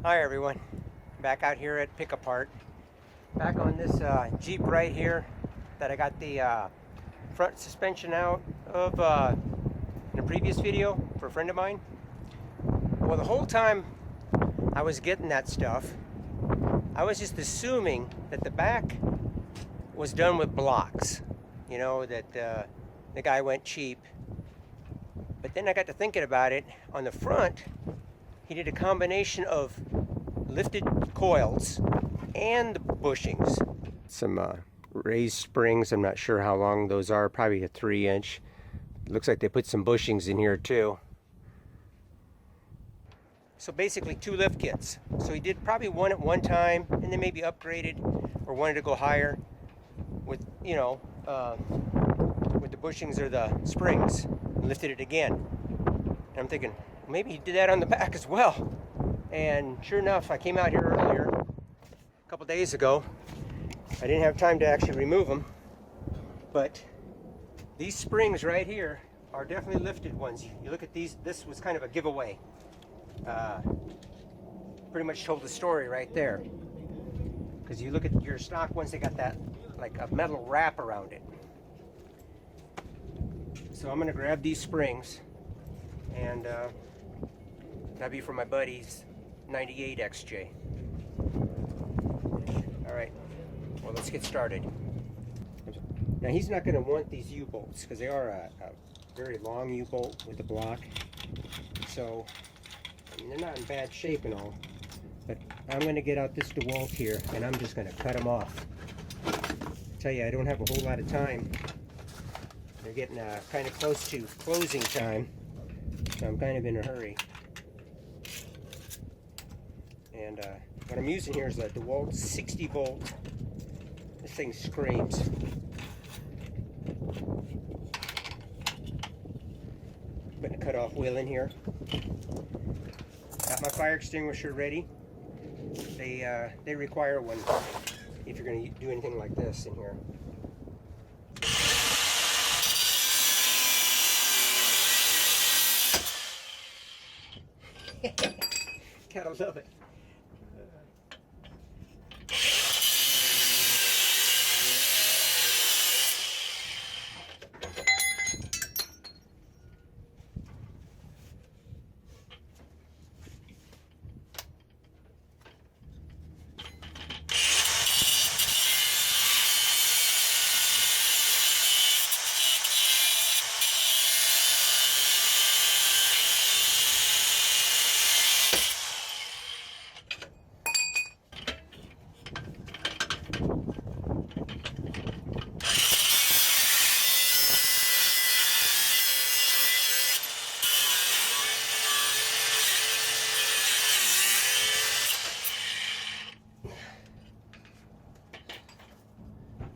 Hi everyone, back out here at Pic A. Back on this Jeep right here that I got the front suspension out of in a previous video for a friend of mine. Well, the whole time I was getting that stuff, I was just assuming that the back was done with blocks, you know, that the guy went cheap. But then I got to thinking about it. On the front, he did a combination of lifted coils and the bushings. Some raised springs. I'm not sure how long those are, probably a 3-inch. Looks like they put some bushings in here too. So basically 2 lift kits. So he did probably one at one time and then maybe upgraded or wanted to go higher with, you know, with the bushings or the springs, and lifted it again. And I'm thinking, maybe he did that on the back as well. And sure enough, I came out here earlier, a couple days ago. I didn't have time to actually remove them, but these springs right here are definitely lifted ones. You look at these, this was kind of a giveaway. Pretty much told the story right there. Because you look at your stock ones, they got that like a metal wrap around it. So I'm gonna grab these springs, and that'll be for my buddy's 98 XJ. All right, well, let's get started. Now he's not going to want these U-bolts because they are a very long U-bolt with the block. So I mean, they're not in bad shape and all, but I'm going to get out this DeWalt here and I'm just going to cut them off. I tell you, I don't have a whole lot of time. They're getting kind of close to closing time, so I'm kind of in a hurry. And what I'm using here is a DeWalt 60 volt. This thing screams. Putting a cutoff wheel in here. Got my fire extinguisher ready. They require one if you're going to do anything like this in here. Gotta love it.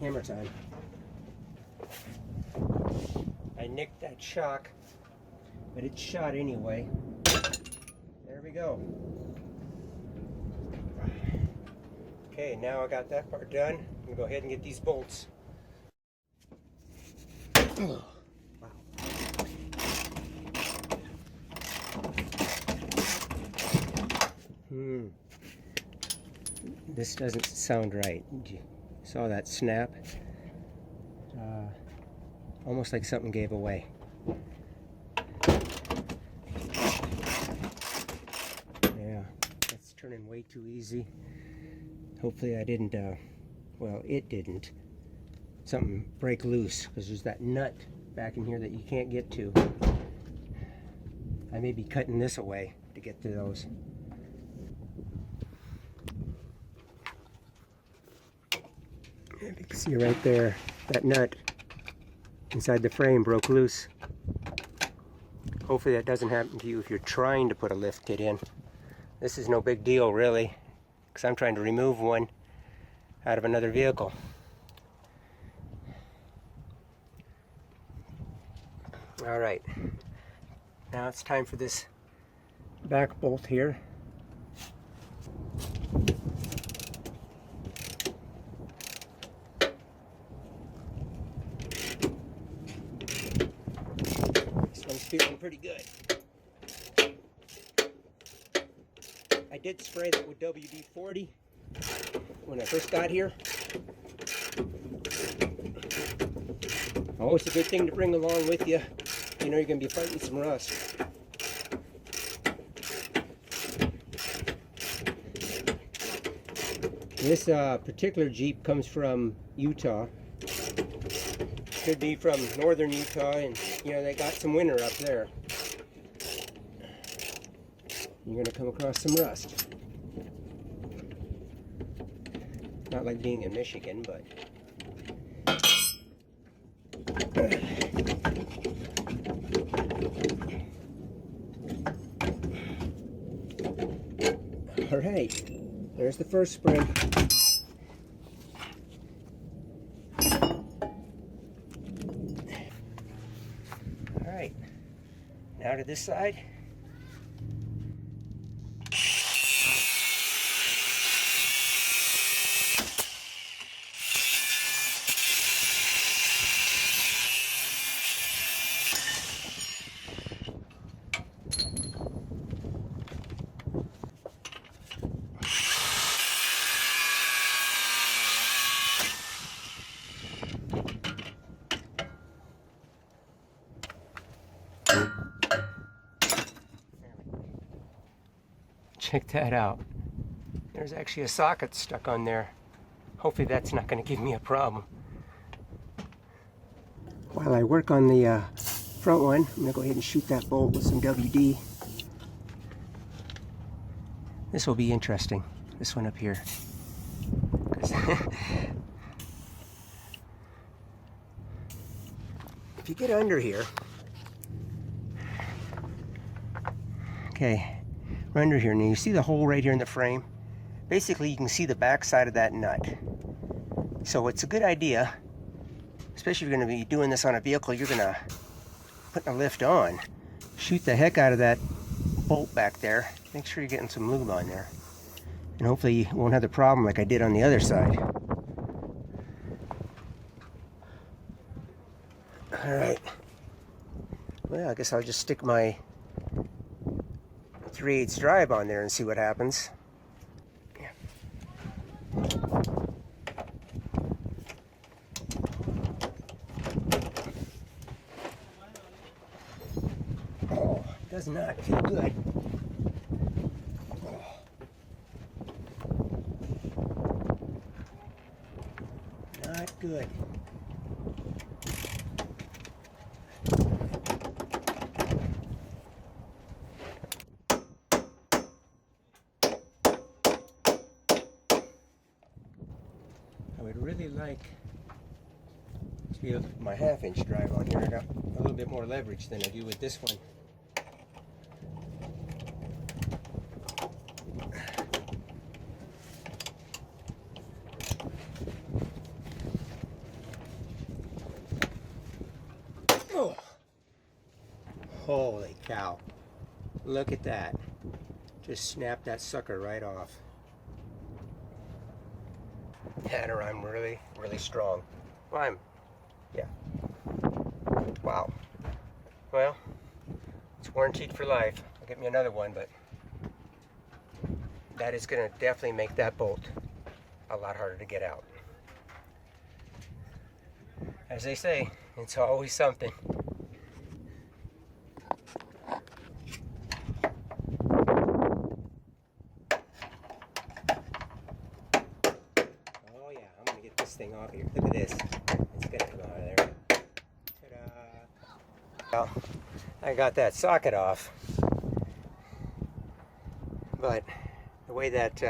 Hammer time. I nicked that shock, but it's shot anyway. There we go. Okay, now I got that part done. I'm gonna go ahead and get these bolts. Oh, wow. This doesn't sound right. Saw that snap? Almost like something gave away. Yeah, that's turning way too easy. Hopefully I didn't, well, it didn't. Something break loose, because there's that nut back in here that you can't get to. I may be cutting this away to get to those. You can see right there, that nut inside the frame broke loose. Hopefully that doesn't happen to you if you're trying to put a lift kit in. This is no big deal really, because I'm trying to remove one out of another vehicle. All right, now it's time for this back bolt here. This one's feeling pretty good. I did spray that with WD-40 when I first got here. Always a good thing to bring along with you. You know you're going to be fighting some rust. This particular Jeep comes from Utah. Could be from northern Utah, and you know they got some winter up there. You're going to come across some rust. Not like being in Michigan, but all right, there's the first spray. All right, now to this side. Check that out. There's actually a socket stuck on there. Hopefully that's not going to give me a problem. While I work on the front one, I'm going to go ahead and shoot that bolt with some WD. This will be interesting, this one up here. If you get under here, okay, we're under here, and you see the hole right here in the frame. Basically, you can see the back side of that nut. So it's a good idea, especially if you're going to be doing this on a vehicle you're going to put a lift on. Shoot the heck out of that bolt back there. Make sure you're getting some lube on there. And hopefully you won't have the problem like I did on the other side. Alright. Well, I guess I'll just stick my 3/8 drive on there and see what happens. Yeah. Oh, does not feel good. Oh. Not good. I would really like to be able to put my 1/2-inch drive on here. I got a little bit more leverage than I do with this one. Oh. Holy cow. Look at that. Just snapped that sucker right off. Had her on really, really strong. Well, yeah. Wow. Well, it's warranted for life. I'll get me another one, but that is going to definitely make that bolt a lot harder to get out. As they say, it's always something. Thing off here. Look at this. It's gonna come out of there. Ta-da. Well, I got that socket off, but the way that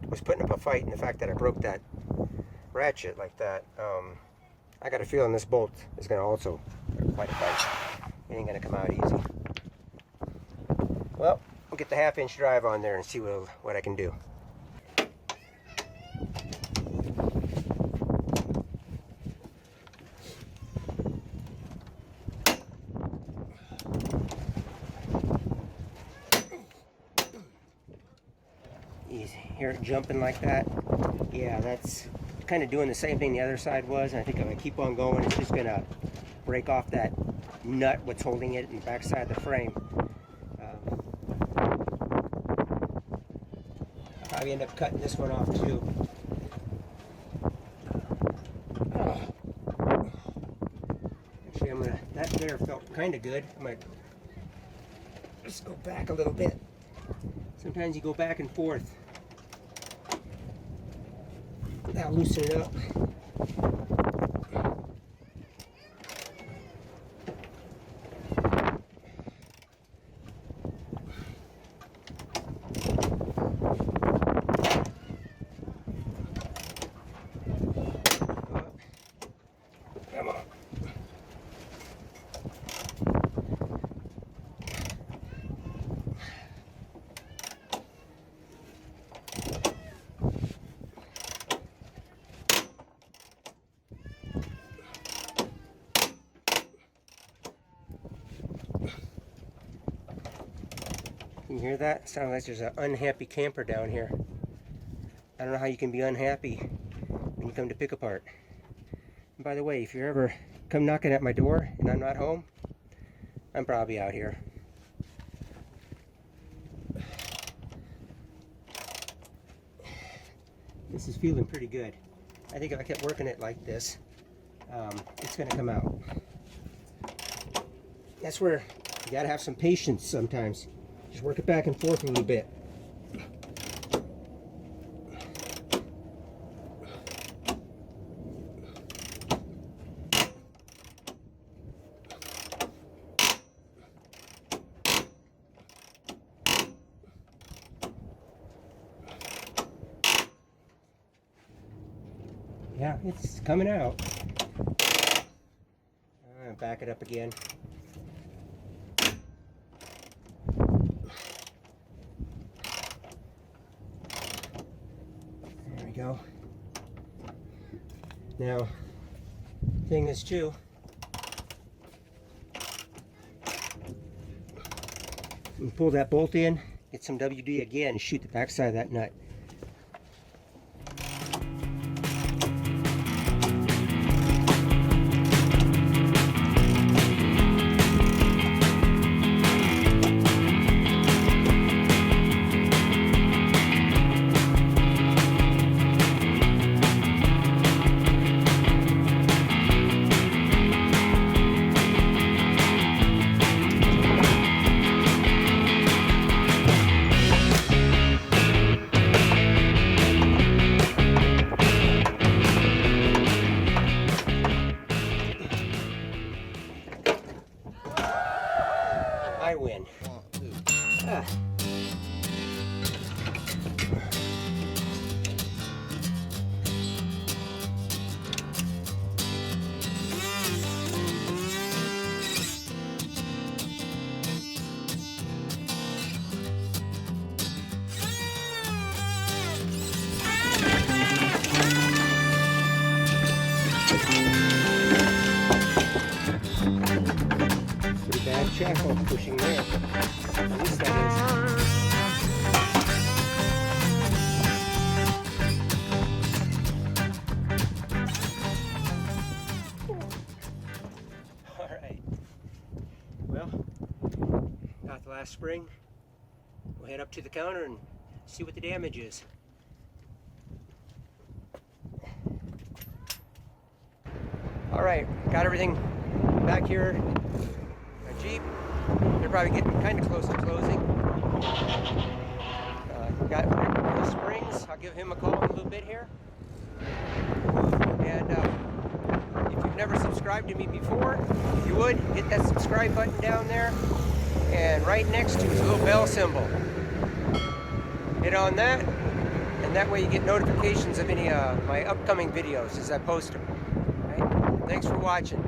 was putting up a fight, and the fact that I broke that ratchet like that, I got a feeling this bolt is gonna also quite a fight. It ain't gonna come out easy. Well, we'll get the 1/2-inch drive on there and see what I can do. Hear it jumping like that? Yeah, that's kind of doing the same thing the other side was, and I think if I keep on going, it's just gonna break off that nut, what's holding it in the back side of the frame. Probably end up cutting this one off too. Actually, that there felt kind of good. I might just go back a little bit. Sometimes you go back and forth. That'll loosen it up. Come on. Can you hear that? Sounds like there's an unhappy camper down here. I don't know how you can be unhappy when you come to Pic Apart. And by the way, if you ever come knocking at my door and I'm not home, I'm probably out here. This is feeling pretty good. I think if I kept working it like this, it's going to come out. That's where you got to have some patience sometimes. Just work it back and forth a little bit. Yeah, it's coming out. Back it up again. There we go. Now, thing is too, you pull that bolt in, get some WD again, shoot the backside of that nut. I win. Ah. Pretty bad shackle pushing there. At least that is. Alright. Well, got the last spring. We'll head up to the counter and see what the damage is. Alright, got everything back here. My Jeep. They're probably getting kind of close to closing. Got the springs. I'll give him a call in a little bit here. And if you've never subscribed to me before, if you would, hit that subscribe button down there. And right next to it is a little bell symbol. Hit on that, and that way you get notifications of any my upcoming videos as I post them. All right? Thanks for watching.